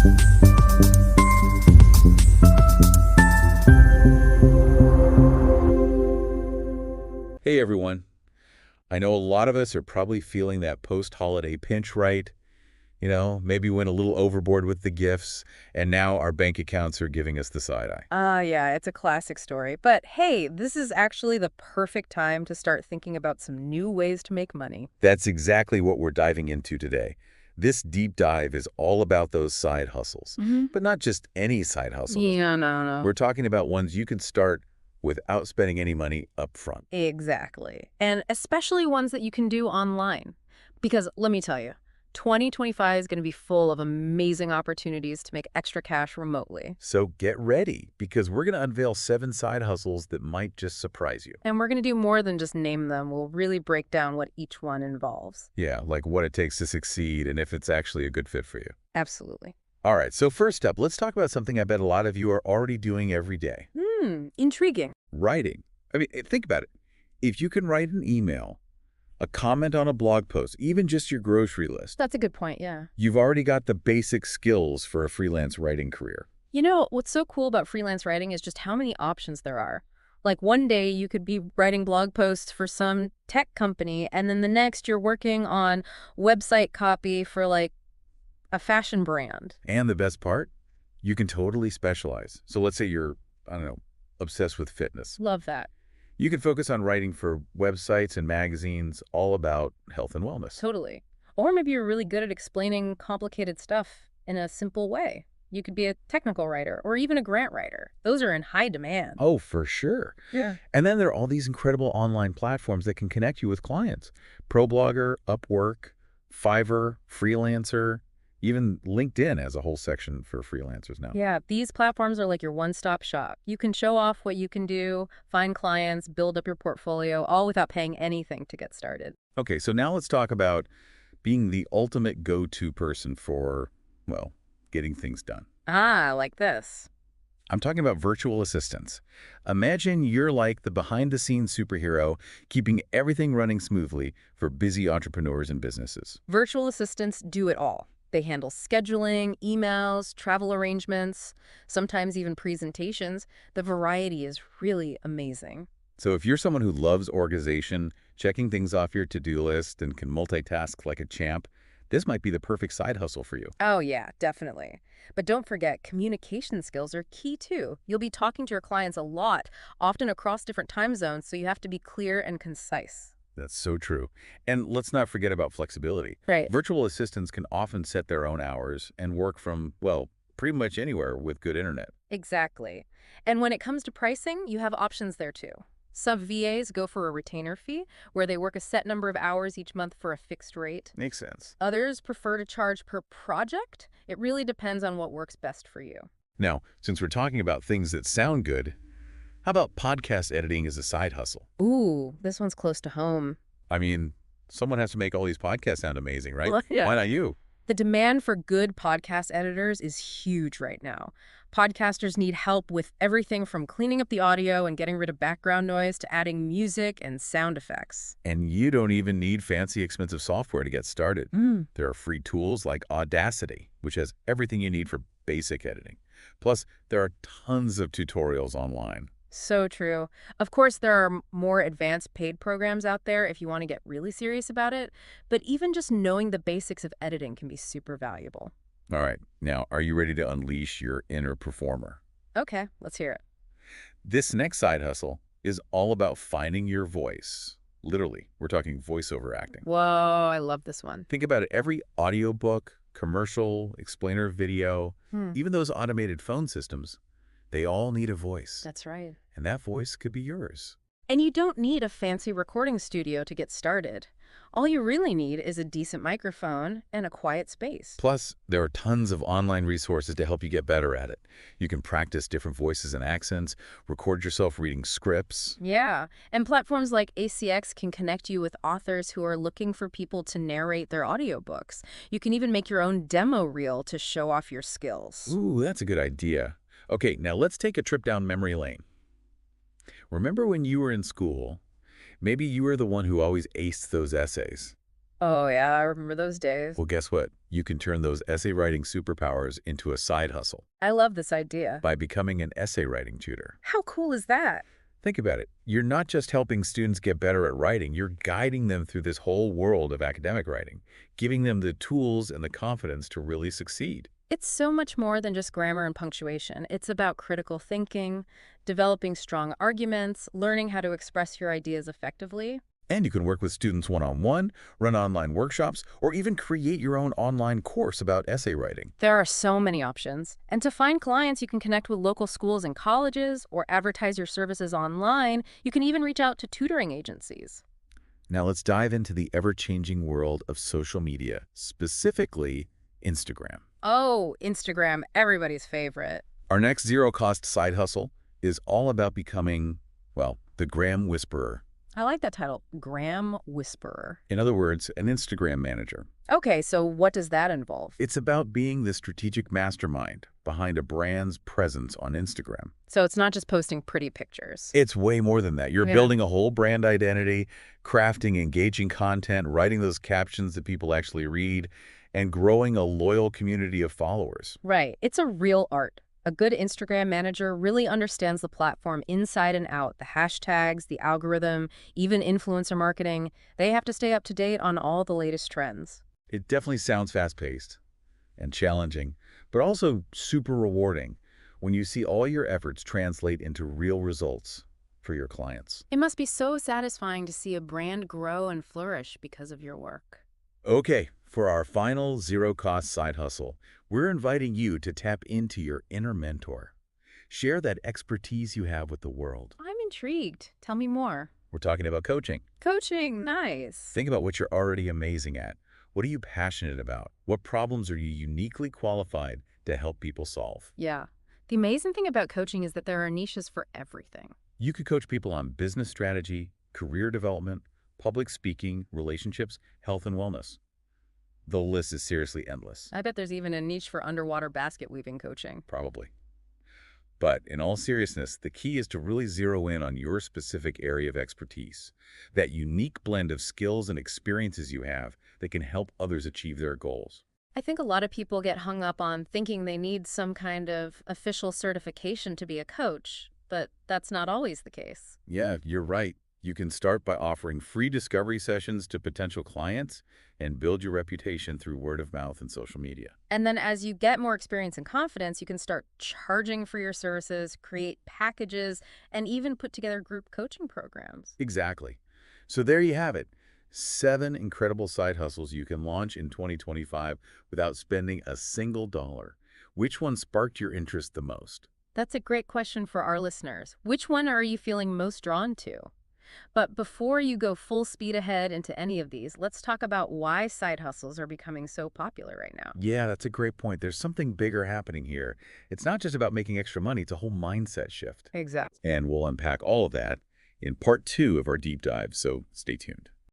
Hey everyone. I know a lot of us are probably feeling that post-holiday pinch, right? Maybe went a little overboard with the gifts, and now our bank accounts are giving us the side eye. Yeah, it's a classic story. But hey, this is actually the perfect time to start thinking about some new ways to make money. That's exactly what we're diving into today. This deep dive is all about those side hustles, Hmm. but not just any side hustles. Yeah, no. We're talking about ones you can start without spending any money up front. Exactly. And especially ones that you can do online. Because let me tell you, 2025 is going to be full of amazing opportunities to make extra cash remotely. So get ready, because we're going to unveil 7 side hustles that might just surprise you. And we're going to do more than just name them. We'll really break down what each one involves. Yeah, like what it takes to succeed and if it's actually a good fit for you. Absolutely. All right, so first up, let's talk about something I bet a lot of you are already doing every day. Intriguing. Writing. I mean, think about it. If you can write an email, a comment on a blog post, even just your grocery list, That's a good point, yeah. you've already got the basic skills for a freelance writing career. You know, what's so cool about freelance writing is just how many options there are. Like one day you could be writing blog posts for some tech company, and then the next you're working on website copy for like a fashion brand. And the best part, you can totally specialize. So let's say you're, I don't know, obsessed with fitness. Love that. You can focus on writing for websites and magazines all about health and wellness. Totally. Or maybe you're really good at explaining complicated stuff in a simple way. You could be a technical writer or even a grant writer. Those are in high demand. Oh, for sure. Yeah. And then there are all these incredible online platforms that can connect you with clients. ProBlogger, Upwork, Fiverr, Freelancer, even LinkedIn has a whole section for freelancers now. Yeah, these platforms are like your one-stop shop. You can show off what you can do, find clients, build up your portfolio, all without paying anything to get started. Okay, so now let's talk about being the ultimate go-to person for, well, getting things done. Like this. I'm talking about virtual assistants. Imagine you're like the behind-the-scenes superhero, keeping everything running smoothly for busy entrepreneurs and businesses. Virtual assistants do it all. They handle scheduling, emails, travel arrangements, sometimes even presentations. The variety is really amazing. So if you're someone who loves organization, checking things off your to-do list, and can multitask like a champ, this might be the perfect side hustle for you. Oh yeah, definitely. But don't forget, communication skills are key too. You'll be talking to your clients a lot, often across different time zones, so you have to be clear and concise. That's so true. And let's not forget about flexibility. Right. Virtual assistants can often set their own hours and work from, well, pretty much anywhere with good internet. Exactly. And when it comes to pricing, you have options there too. Some VAs go for a retainer fee, where they work a set number of hours each month for a fixed rate. Makes sense. Others prefer to charge per project. It really depends on what works best for you. Now, since we're talking about things that sound good, how about podcast editing as a side hustle? Ooh, this one's close to home. I mean, someone has to make all these podcasts sound amazing, right? Well, yeah. Why not you? The demand for good podcast editors is huge right now. Podcasters need help with everything from cleaning up the audio and getting rid of background noise to adding music and sound effects. And you don't even need fancy, expensive software to get started. There are free tools like Audacity, which has everything you need for basic editing. Plus, there are tons of tutorials online. So true. Of course, there are more advanced paid programs out there if you want to get really serious about it, but even just knowing the basics of editing can be super valuable. All right, now, are you ready to unleash your inner performer? Okay, let's hear it. This next side hustle is all about finding your voice. Literally, we're talking voiceover acting. Whoa, I love this one. Think about it. Every audiobook, commercial, explainer video, even those automated phone systems, they all need a voice. That's right. And that voice could be yours. And you don't need a fancy recording studio to get started. All you really need is a decent microphone and a quiet space. Plus, there are tons of online resources to help you get better at it. You can practice different voices and accents, record yourself reading scripts. Yeah, and platforms like ACX can connect you with authors who are looking for people to narrate their audiobooks. You can even make your own demo reel to show off your skills. Ooh, that's a good idea. Okay, now let's take a trip down memory lane. Remember when you were in school? Maybe you were the one who always aced those essays. Oh, yeah, I remember those days. Well, guess what? You can turn those essay writing superpowers into a side hustle I love this idea. by becoming an essay writing tutor. How cool is that? Think about it. You're not just helping students get better at writing, you're guiding them through this whole world of academic writing, giving them the tools and the confidence to really succeed. It's so much more than just grammar and punctuation. It's about critical thinking, developing strong arguments, learning how to express your ideas effectively. And you can work with students one-on-one, run online workshops, or even create your own online course about essay writing. There are so many options. And to find clients, you can connect with local schools and colleges or advertise your services online. You can even reach out to tutoring agencies. Now let's dive into the ever-changing world of social media, specifically Instagram. Oh, Instagram, everybody's favorite. Our next zero-cost side hustle is all about becoming, well, the Gram Whisperer. I like that title, Gram Whisperer. In other words, an Instagram manager. Okay, so what does that involve? It's about being the strategic mastermind behind a brand's presence on Instagram. So it's not just posting pretty pictures. It's way more than that. You're Yeah. building a whole brand identity, crafting engaging content, writing those captions that people actually read, and growing a loyal community of followers. Right. It's a real art. A good Instagram manager really understands the platform inside and out, the hashtags, the algorithm, even influencer marketing. They have to stay up to date on all the latest trends. It definitely sounds fast-paced and challenging, but also super rewarding when you see all your efforts translate into real results for your clients. It must be so satisfying to see a brand grow and flourish because of your work. Okay, for our final zero-cost side hustle, we're inviting you to tap into your inner mentor. Share that expertise you have with the world. I'm intrigued. Tell me more. We're talking about coaching. Coaching, nice. Think about what you're already amazing at. What are you passionate about? What problems are you uniquely qualified to help people solve? Yeah. The amazing thing about coaching is that there are niches for everything. You could coach people on business strategy, career development, public speaking, relationships, health, and wellness. The list is seriously endless. I bet there's even a niche for underwater basket weaving coaching. Probably. But in all seriousness, the key is to really zero in on your specific area of expertise, that unique blend of skills and experiences you have that can help others achieve their goals. I think a lot of people get hung up on thinking they need some kind of official certification to be a coach, but that's not always the case. Yeah, you're right. You can start by offering free discovery sessions to potential clients and build your reputation through word of mouth and social media. And then as you get more experience and confidence, you can start charging for your services, create packages, and even put together group coaching programs. Exactly. So there you have it. 7 incredible side hustles you can launch in 2025 without spending a single dollar. Which one sparked your interest the most? That's a great question for our listeners. Which one are you feeling most drawn to? But before you go full speed ahead into any of these, let's talk about why side hustles are becoming so popular right now. Yeah, that's a great point. There's something bigger happening here. It's not just about making extra money, it's a whole mindset shift. Exactly. And we'll unpack all of that in part 2 of our deep dive, so stay tuned.